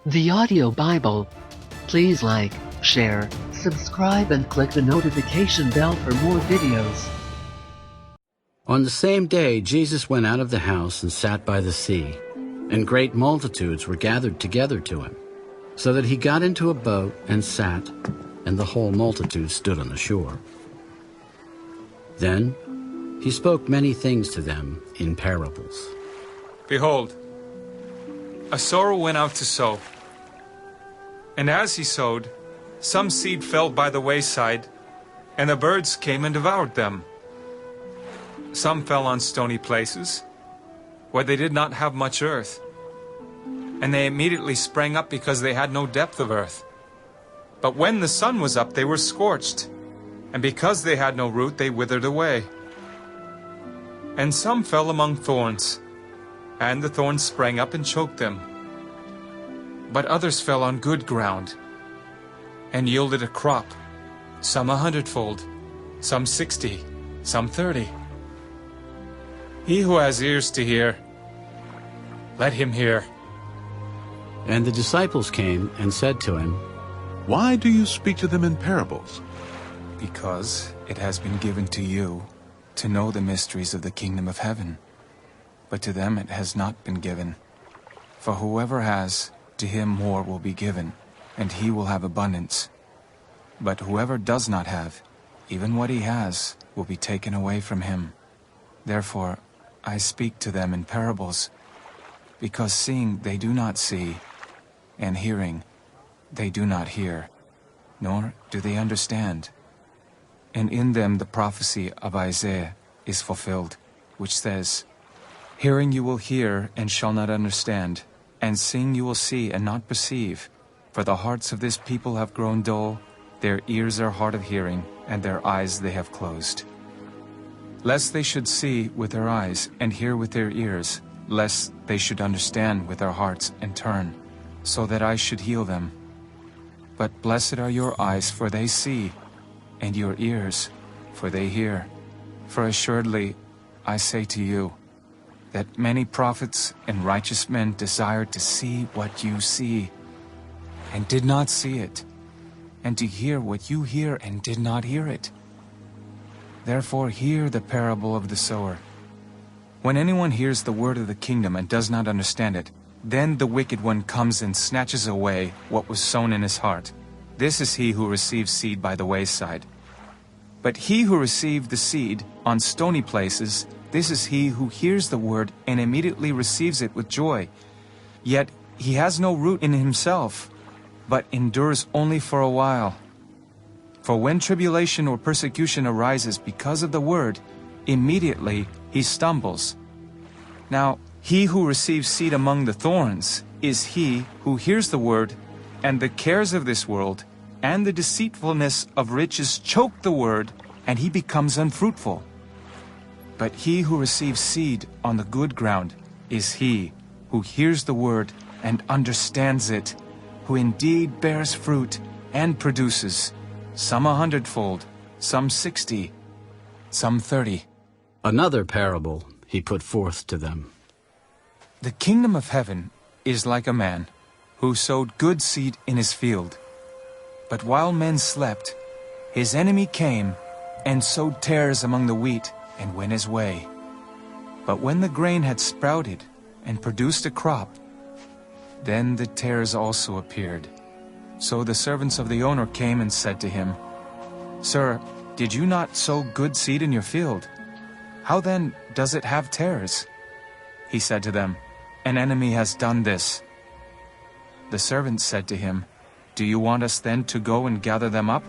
The Audio Bible. Please like, share, subscribe and click the notification bell for more videos. On the same day Jesus went out of the house and sat by the sea, and great multitudes were gathered together to him, so that he got into a boat and sat, and the whole multitude stood on the shore. Then he spoke many things to them in parables. Behold, a sower went out to sow. And as he sowed, some seed fell by the wayside, and the birds came and devoured them. Some fell on stony places, where they did not have much earth, and they immediately sprang up because they had no depth of earth. But when the sun was up, they were scorched, and because they had no root, they withered away. And some fell among thorns, and the thorns sprang up and choked them. But others fell on good ground, and yielded a crop, some 100-fold, some 60, some 30. He who has ears to hear, let him hear. And the disciples came and said to him, Why do you speak to them in parables? Because it has been given to you to know the mysteries of the kingdom of heaven, but to them it has not been given. For whoever has, to him more will be given, and he will have abundance. But whoever does not have, even what he has, will be taken away from him. Therefore I speak to them in parables, because seeing they do not see, and hearing they do not hear, nor do they understand. And in them the prophecy of Isaiah is fulfilled, which says, Hearing you will hear and shall not understand, and seeing you will see and not perceive. For the hearts of this people have grown dull, their ears are hard of hearing, and their eyes they have closed. Lest they should see with their eyes, and hear with their ears, lest they should understand with their hearts, and turn, so that I should heal them. But blessed are your eyes, for they see, and your ears, for they hear. For assuredly I say to you, that many prophets and righteous men desired to see what you see, and did not see it, and to hear what you hear, and did not hear it. Therefore hear the parable of the sower. When anyone hears the word of the kingdom and does not understand it, then the wicked one comes and snatches away what was sown in his heart. This is he who receives seed by the wayside. But he who received the seed on stony places, this is he who hears the word and immediately receives it with joy. Yet he has no root in himself, but endures only for a while. For when tribulation or persecution arises because of the word, immediately he stumbles. Now he who receives seed among the thorns is he who hears the word, and the cares of this world and the deceitfulness of riches choke the word, and he becomes unfruitful. But he who receives seed on the good ground is he who hears the word and understands it, who indeed bears fruit and produces, some 100-fold, some 60, some 30. Another parable he put forth to them. The kingdom of heaven is like a man who sowed good seed in his field. But while men slept, his enemy came and sowed tares among the wheat, and went his way. But when the grain had sprouted and produced a crop, then the tares also appeared. So the servants of the owner came and said to him, Sir, did you not sow good seed in your field? How then does it have tares? He said to them, An enemy has done this. The servants said to him, Do you want us then to go and gather them up?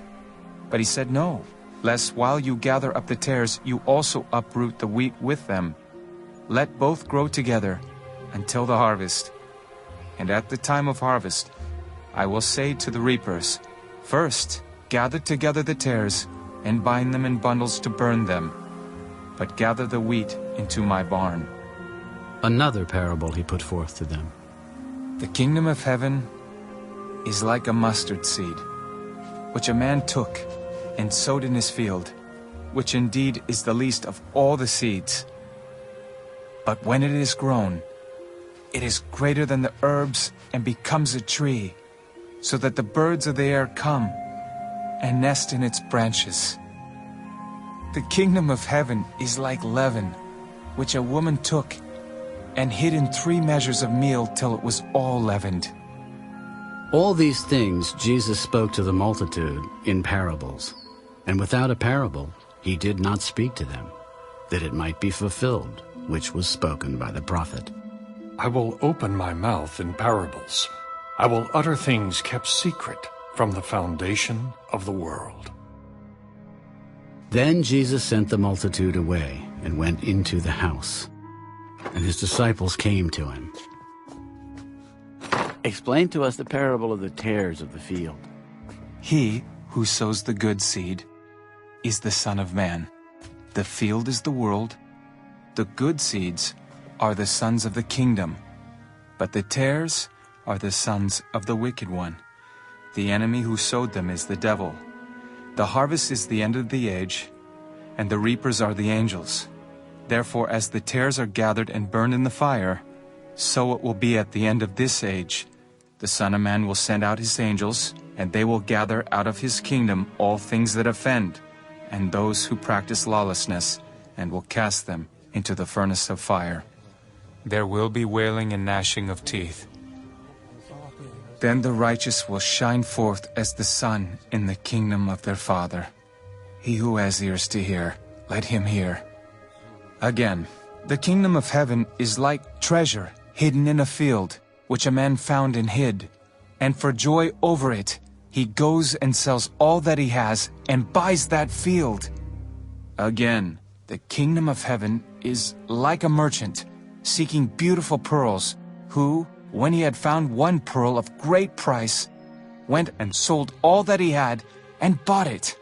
But he said, No, lest while you gather up the tares, you also uproot the wheat with them. Let both grow together until the harvest. And at the time of harvest, I will say to the reapers, First, gather together the tares, and bind them in bundles to burn them, but gather the wheat into my barn. Another parable he put forth to them. The kingdom of heaven is like a mustard seed, which a man took and sowed in his field, which indeed is the least of all the seeds. But when it is grown, it is greater than the herbs and becomes a tree, so that the birds of the air come and nest in its branches. The kingdom of heaven is like leaven, which a woman took and hid in 3 measures of meal till it was all leavened. All these things Jesus spoke to the multitude in parables, and without a parable he did not speak to them, that it might be fulfilled, which was spoken by the prophet. I will open my mouth in parables. I will utter things kept secret from the foundation of the world. Then Jesus sent the multitude away and went into the house, and his disciples came to him. Explain to us the parable of the tares of the field. He who sows the good seed is the Son of Man. The field is the world. The good seeds are the sons of the kingdom, but the tares are the sons of the wicked one. The enemy who sowed them is the devil. The harvest is the end of the age, and the reapers are the angels. Therefore, as the tares are gathered and burned in the fire, so it will be at the end of this age. The Son of Man will send out his angels, and they will gather out of his kingdom all things that offend, and those who practice lawlessness, and will cast them into the furnace of fire. There will be wailing and gnashing of teeth. Then the righteous will shine forth as the sun in the kingdom of their Father. He who has ears to hear, let him hear. Again, the kingdom of heaven is like treasure hidden in a field, which a man found and hid. And for joy over it, he goes and sells all that he has and buys that field. Again, the kingdom of heaven is like a merchant seeking beautiful pearls, who, when he had found one pearl of great price, went and sold all that he had and bought it.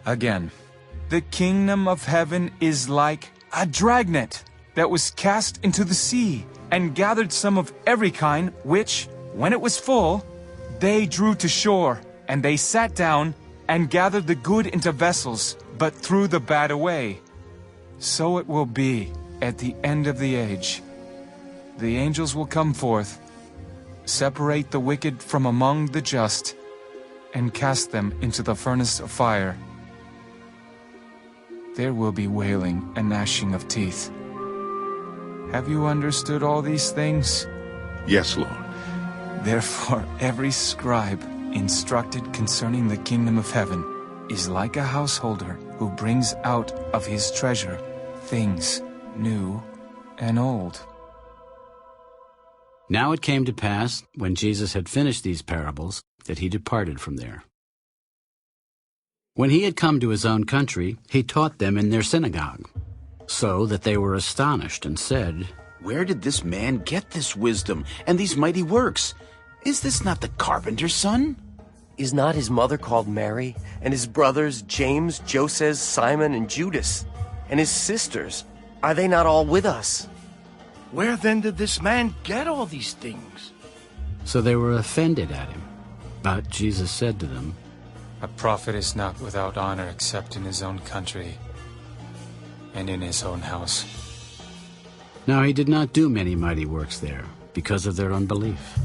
Again, the kingdom of heaven is like a dragnet that was cast into the sea and gathered some of every kind, which, when it was full, they drew to shore, and they sat down and gathered the good into vessels, but threw the bad away. So it will be at the end of the age. The angels will come forth, separate the wicked from among the just, and cast them into the furnace of fire. There will be wailing and gnashing of teeth. Have you understood all these things? Yes, Lord. Therefore, every scribe instructed concerning the kingdom of heaven is like a householder who brings out of his treasure things new and old. Now it came to pass, when Jesus had finished these parables, that he departed from there. When he had come to his own country, he taught them in their synagogue, so that they were astonished and said, "Where did this man get this wisdom and these mighty works? Is this not the carpenter's son? Is not his mother called Mary, and his brothers James, Joseph, Simon, and Judas? And his sisters, are they not all with us? Where then did this man get all these things?" So they were offended at him. But Jesus said to them, A prophet is not without honor except in his own country and in his own house. Now he did not do many mighty works there, because of their unbelief.